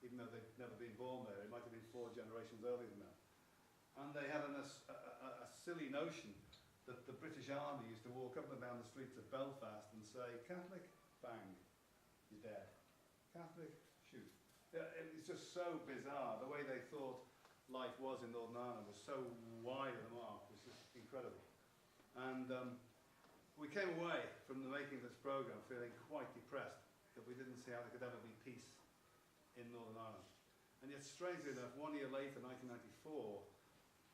even though they'd never been born there. It might have been 4 generations earlier than that. And they had a silly notion that the British Army used to walk up and down the streets of Belfast and say, Catholic, bang, you're dead. Catholic, shoot. It was just so bizarre. The way they thought life was in Northern Ireland was so wide of the mark. It was just incredible. And we came away from the making of this programme feeling quite depressed that we didn't see how there could ever be peace in Northern Ireland. And yet, strangely enough, 1 year later, 1994,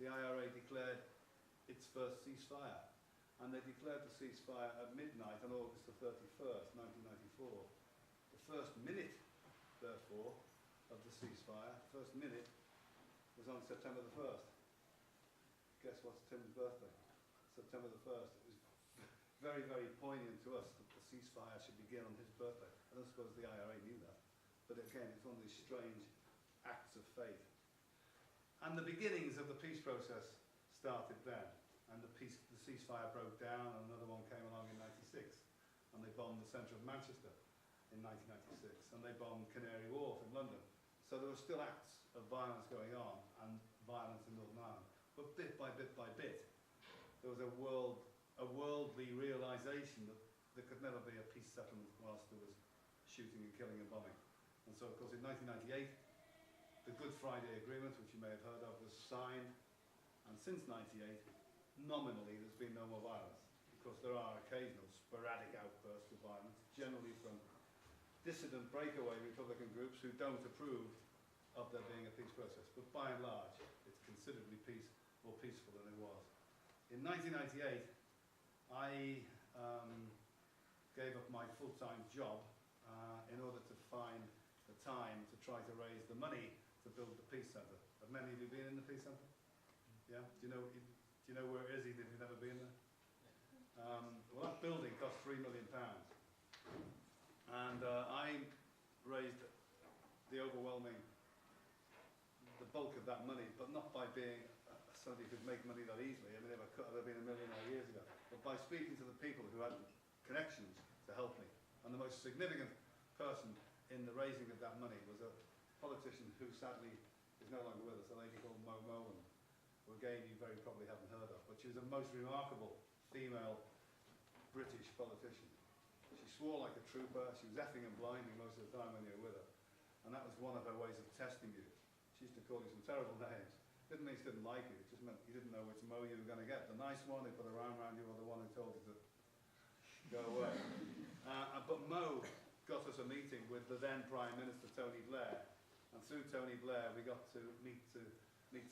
the IRA declared its first ceasefire. And they declared the ceasefire at midnight on August the 31st, 1994. The first minute, therefore, of the ceasefire, the first minute, was on September the 1st. Guess what's Tim's birthday? September the 1st. It was very, very poignant to us that the ceasefire should begin on his birthday. I don't suppose the IRA knew that. But again, it's one of these strange acts of fate. And the beginnings of the peace process started then. And the ceasefire broke down, and another one came along in '96. And they bombed the centre of Manchester in 1996. And they bombed Canary Wharf in London. So there were still acts of violence going on, and violence in Northern Ireland. But bit by bit by bit, there was a worldly realisation that there could never be a peace settlement whilst there was shooting and killing and bombing. And so, of course, in 1998, the Good Friday Agreement, which you may have heard of, was signed. And since '98, nominally, there's been no more violence. Of course, there are occasional sporadic outbursts of violence, generally from dissident breakaway Republican groups who don't approve of there being a peace process. But by and large, it's considerably more peaceful than it was. In 1998, I gave up my full-time job in order to find the time to try to raise the money to build the Peace Centre. Have many of you been in the Peace Centre? Yeah? Do you know where it is, even if you've never been there? Well, that building cost £3 million. And I raised the bulk of that money, but not by being somebody who could make money that easily. I mean, if I could have been a millionaire years ago. But by speaking to the people who had connections to help me. And the most significant person in the raising of that money was a politician who sadly is no longer with us, a lady called Mo Molan, who again you very probably haven't heard of. But she was a most remarkable female British politician. She swore like a trooper. She was effing and blinding most of the time when you were with her. And that was one of her ways of testing you. She used to call you some terrible names. Didn't mean she didn't like you, it just meant you didn't know which Mo you were going to get. The nice one who put a round around you, or the one who told you to go away. But Mo got us a meeting with the then Prime Minister, Tony Blair. And through Tony Blair, we got to meet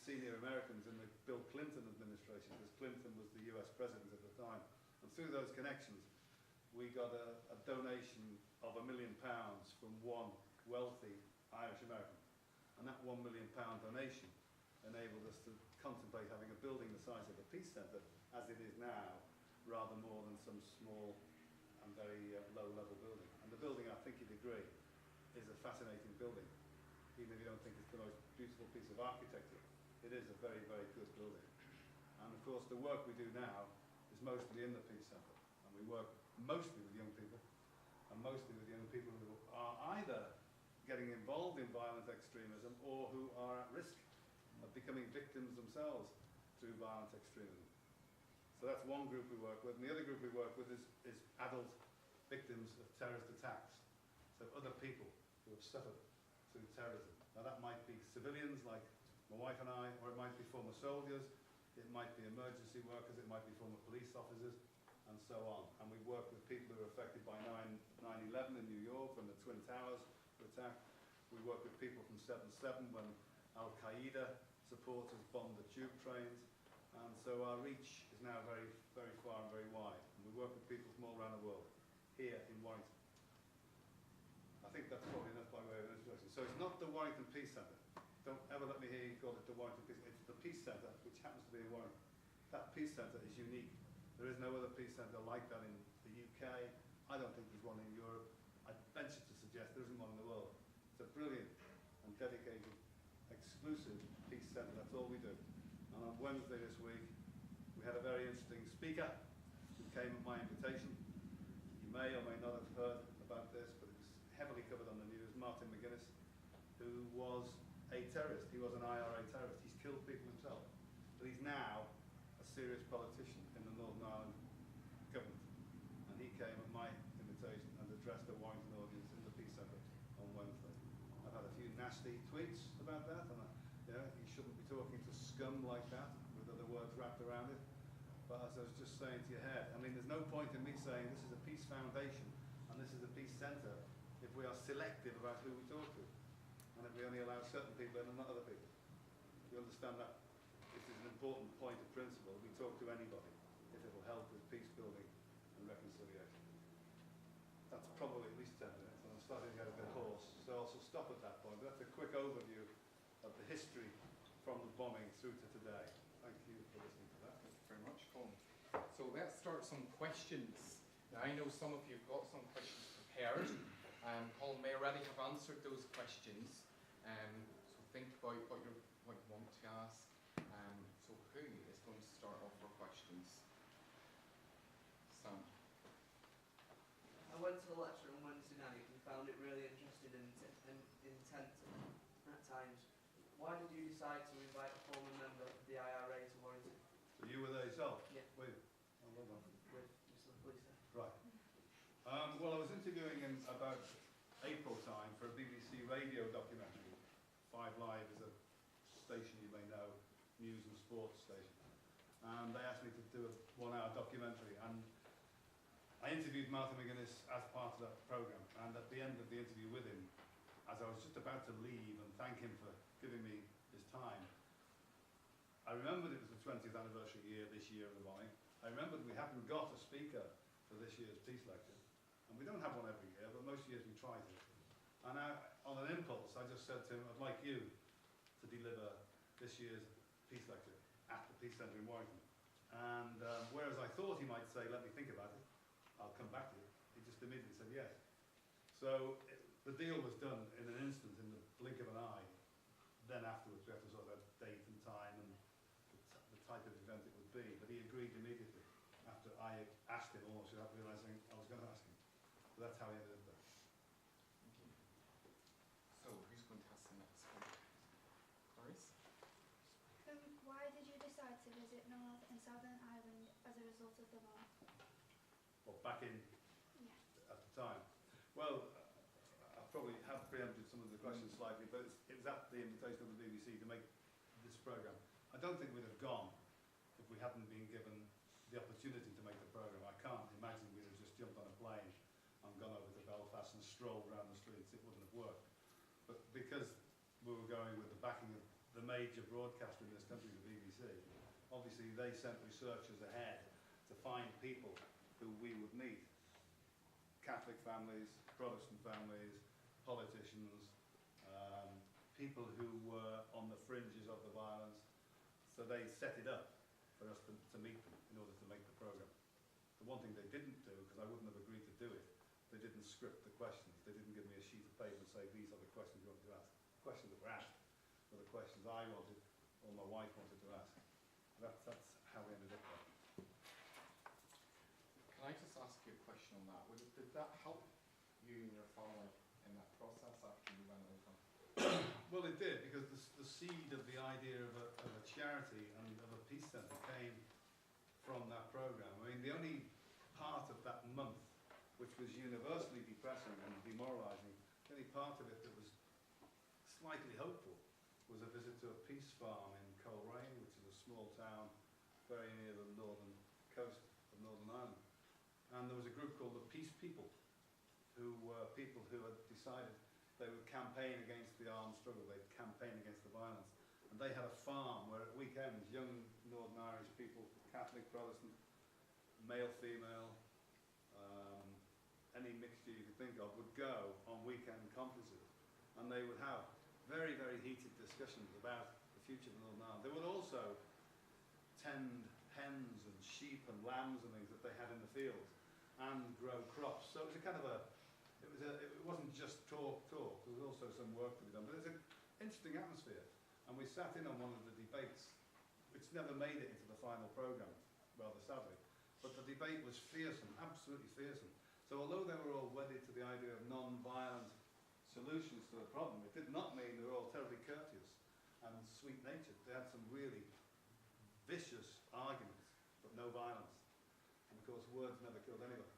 senior Americans in the Bill Clinton administration, because Clinton was the US president at the time. And through those connections, we got a donation of £1 million from one wealthy Irish American. And that £1 million donation enabled us to contemplate having a building the size of the Peace Centre, as it is now, rather more than some small and very low-level building. And the building, I think you'd agree, is a fascinating building. Even if you don't think it's the most beautiful piece of architecture, it is a very, very good building. And of course, the work we do now is mostly in the Peace Centre. And we work mostly with young people, and mostly with young people who are either getting involved in violent extremism or who are at risk of becoming victims themselves through violent extremism. So that's one group we work with. And the other group we work with is adult victims of terrorist attacks. So other people who have suffered through terrorism. Now that might be civilians like my wife and I, or it might be former soldiers, it might be emergency workers, it might be former police officers, and so on. And we work with people who are affected by 9/11 in New York, when the Twin Towers were attacked. We work with people from 7/7 when Al-Qaeda supporters bombed the tube trains. And so our reach is now very, very far and very wide. And we work with people from all around the world, here in Warrington. I think that's probably enough by way of introduction. So it's not the Warrington Peace Centre. Don't ever let me hear you call it the Warrington Peace Centre. It's the Peace Centre, which happens to be in Warrington. That Peace Centre is unique. There is no other peace centre like that in the UK. I don't think there's one in Europe. I'd venture to suggest there isn't one in the world. It's a brilliant and dedicated, exclusive peace centre. That's all we do. And on Wednesday this week, we had a very interesting speaker who came at my invitation. You may or may not have heard about this, but it was heavily covered on the news. Martin McGuinness, who was a terrorist. He was an IRA terrorist. He's killed people himself. But he's now a serious politician in the Northern Ireland government. And he came at my invitation and addressed a Warrington audience in the Peace Centre on Wednesday. I've had a few nasty tweets about that, and you shouldn't be talking to scum like that, with other words wrapped around it. But as I was just saying to your head, I mean, there's no point in me saying this is a peace foundation and this is a peace centre if we are selective about who we talk to, and if we only allow certain people in and not other people. You understand that? This is an important point of principle. We talk to anybody if it will help with peace building and reconciliation. That's probably at least 10 minutes, and I'm starting to get a bit hoarse, so I'll stop at that point. But that's a quick overview of the history from the bombing through to today. Thank you for listening to that. Thank you very much, Colin. So let's start some questions. Now, I know some of you have got some questions prepared. Colin may already have answered those questions. So think about what you want to ask. So who is going to start off for questions? Sam. I went to the lecture on Wednesday night and found it really interesting and intense at times. Why did you decide to invite a former member of the IRA to Warrington? So you were there yourself? Yeah. With? Oh, well done. With Mr. Police. Right. Well, I was interviewing in about April time for a BBC radio documentary. 5 Live is a station you may know, news and sports station. And they asked me to do a 1-hour documentary. And I interviewed Martha McGuinness as part of that programme. And at the end of the interview with him, as I was just about to leave and thank him for giving me his time, I remembered it was the 20th anniversary year this year of the bombing. I remembered we hadn't got a speaker for this year's peace lecture. And we don't have one every year, but most years we try to. And on an impulse, I just said to him, I'd like you to deliver this year's peace lecture at the Peace Centre in Warrington. And whereas I thought he might say, let me think about it, I'll come back to you, he just immediately said yes. So the deal was done in an instant, in the blink of an eye. Then afterwards we have to sort of date and time and the type of event it would be. But he agreed immediately after I asked him, almost without realising I was going to ask him. So that's how he ended up there. Thank you. So who's going to ask the next one? Clarice? Why did you decide to visit North and Southern Ireland as a result of the war? Well, back in at the time. Well, I probably have preempted some of the questions slightly, but it was at the invitation of the BBC to make this programme. I don't think we'd have gone if we hadn't been given the opportunity to make the programme. I can't imagine we'd have just jumped on a plane and gone over to Belfast and strolled around the streets. It wouldn't have worked. But because we were going with the backing of the major broadcaster in this country, the BBC, obviously they sent researchers ahead to find people who we would meet. Catholic families, Protestant families, politicians, people who were on the fringes of the violence. So they set it up for us to meet them in order to make the programme. The one thing they didn't do, because I wouldn't have agreed to do it, they didn't script the questions. They didn't give me a sheet of paper and say, these are the questions you want to ask. The questions that were asked were the questions I wanted or my wife wanted to ask. That's how we ended up there. Can I just ask you a question on that? Did that help you and your family in that process after you went over? Well, it did, because the seed of the idea of a charity and of a peace centre came from that programme. I mean, the only part of that month which was universally depressing and demoralising, the only part of it that was slightly hopeful was a visit to a peace farm in Coleraine, which is a small town very near the northern coast of Northern Ireland. And there was a group called the Peace People, who were people who had decided they would campaign against the armed struggle, they'd campaign against the violence. And they had a farm where at weekends young Northern Irish people, Catholic, Protestant, male, female, any mixture you could think of, would go on weekend conferences. And they would have very, very heated discussions about the future of Northern Ireland. They would also tend hens and sheep and lambs and things that they had in the fields and grow crops. So it was a kind of it wasn't just talk. There was also some work to be done. But it's an interesting atmosphere. And we sat in on one of the debates, which never made it into the final programme, rather sadly. But the debate was fearsome, absolutely fearsome. So although they were all wedded to the idea of non-violent solutions to the problem. It did not mean they were all terribly courteous and sweet-natured. They had some really vicious arguments, but no violence. And of course, words never killed anybody.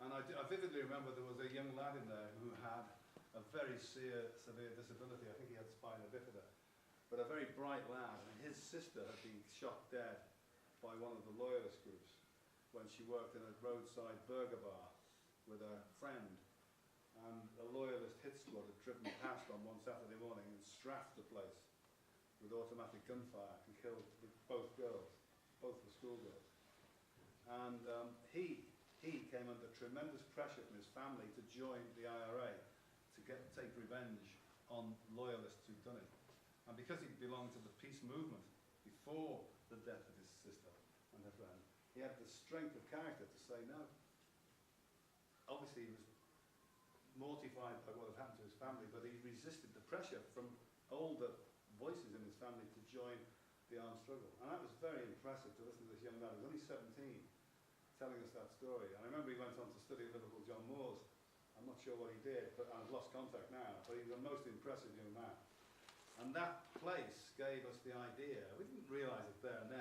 And I vividly remember there was a young lad in there who had a very severe disability. I think he had spina bifida, but a very bright lad. And his sister had been shot dead by one of the loyalist groups when she worked in a roadside burger bar with a friend. And a loyalist hit squad had driven past on one Saturday morning and strafed the place with automatic gunfire and killed both girls, both the schoolgirls. And he came under tremendous pressure from his family to join the IRA to take revenge on loyalists who'd done it. And because he belonged to the peace movement before the death of his sister and her friend, he had the strength of character to say no. Obviously he was mortified by what had happened to his family, but he resisted the pressure from older voices in his family to join the armed struggle. And that was very impressive to listen to this young man. He was only 17, telling us that story. And I remember he went on to study at Liverpool John Moores. I'm not sure what he did, but I've lost contact now, but he was a most impressive young man. And that place gave us the idea, we didn't realise it there and then,